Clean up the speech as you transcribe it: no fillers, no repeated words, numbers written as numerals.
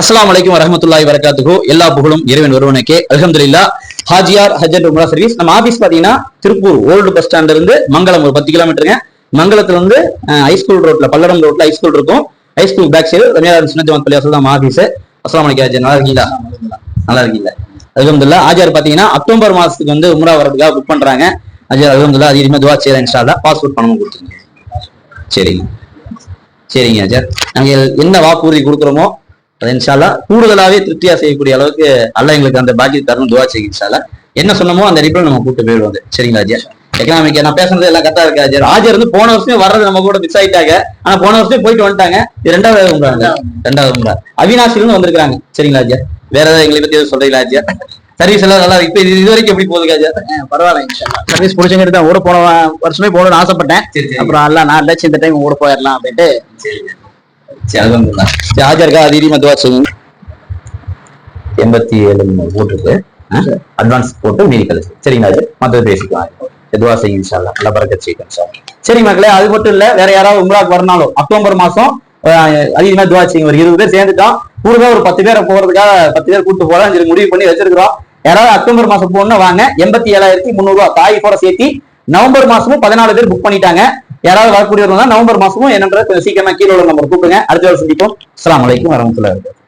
அஸ்ஸலாமு அலைக்கும் வரஹ்மத்துல்லாஹி வரகாத்துஹு. எல்லா புகழும் இறைவன் ஒருவனுக்கே. அல்ஹம்துலில்லாஹ். ஹாஜியார் ஹஜ் அண்ட் உம்ரா சர்வீஸ். நம்ம ஆபீஸ் பாத்தீங்கன்னா திருப்பூர் ஓல்டு பஸ் ஸ்டாண்ட்ல இருந்து மங்களம் ஒரு 10 கிலோமீட்டருங்க. மங்களத்துல இருந்து ஹைஸ்கூல் ரோட்ல பல்லடம் ரோட்ல ஹைஸ்கூல் இருக்கும். ஹைஸ்கூல் பேக் சைடு ரமியார் சின்ன ஜமாத் பள்ளிவாசல் தான் ஆபீஸ். அஸ்ஸலாமு அலைக்கும் ஹாஜி, நல்லா இருக்கீங்களா? நல்லா இருக்கீங்களா? அல்ஹம்துலில்லாஹ். ஹாஜியார் பாத்தீங்கன்னா அக்டோபர் மாசத்துக்கு வந்து உம்ரா வரதுக்காக புக் பண்றாங்க. ஹாஜியார் அல்ஹம்துலில்லாஹ் அதிகமா துஆ செய்யறேன் இன்ஷாஅல்லாஹ். பாஸ்போர்ட் பணமும் கொடுத்துருங்க. சரிங்க சரிங்க ஹாஜியார். நாங்க என்ன வாக்குறுதி கொடுக்குறோமோ அது இன்ஷால்லா கூடுதலாவே திருப்தியா செய்யக்கூடிய அளவுக்கு அல்லாஹ் எங்களுக்கு அந்த பாக்கியத்தை தரணும். துஆ செய்யுங்க இன்ஷால்லா. என்ன சொன்னமோ அந்த அடிப்படையில் நம்ம கூட்டு போயிடுவோம். சரிங்களா ஹாஜியார்? எக்கனாமிக் நான் பேசுறது எல்லாம் கரெக்டா இருக்கு ஹாஜியார். ஹாஜியார் வந்து போன வருஷம் வர்றது நம்ம கூட மிஸ் ஆயிட்டாங்க. ஆனா போன வருஷம் போயிட்டு வந்துட்டாங்க. இது ரெண்டாவது உம்ரா அவினாசிலிருந்து வந்திருக்காங்க. சரிங்களா ஹாஜியார்? வேற ஏதாவது எங்களை பத்தி எதுவும் சொல்றீங்களா ஹாஜியார்? சர்வீஸ் எல்லாம் நல்லா இப்ப இது வரைக்கும் எப்படி போகுது ஹாஜியார்? பரவாயில்ல இன்ஷால்லா. சர்வீஸ் பிடிச்சிங்கிறது தான். ஊட போன வருஷமே போகணும்னு ஆசைப்பட்டேன். அப்புறம் எல்லாம் நான் இல்ல இந்த டைம் ஊட போயிடலாம் அப்படின்ட்டு. ஹாஜியாருக்கா அதிகமா துஆ செய்யுங்க. 87 போட்டுருக்கு. அட்வான்ஸ் போட்டு மீதி கழிச்சு. சரிங்களா? மற்றது பேசிக்கலாம். துஆ செய்யுங்க இன்ஷாஅல்லாஹ். நல்லா பரக்கத் செய்யும் இன்ஷாஅல்லாஹ். சரி மக்களே, அது மட்டும் இல்ல, வேற யாராவது உம்ராக்கு வரனாலும் அக்டோபர் மாசம் அதிகமா துஆ செய்யுங்க. ஒரு 20 பேர் சேர்ந்துட்டோம். கூடுதலா ஒரு 10 பேரை போறதுக்காக 10 பேர் கூட்டு போலாம் சொல்லி முடிவு பண்ணி வச்சிருக்கிறோம். யாராவது அக்டோபர் மாசம் போகணும்னா வாங்க. 87,300 தாய் கூட சேர்த்தி நவம்பர் மாசமும் 14 பேர் புக் பண்ணிட்டாங்க. யாராவது வரக்கூடியவங்க நவம்பர் மாசமும் என்னன்றது சீக்கிரமா கீழே உள்ள நம்பர் கூப்பிடுங்க. அடுத்த வேலை சந்திப்போம். அஸ்ஸலாமு அலைக்கும் வரஹ்மத்துல்லாஹி வபரகாத்துஹு.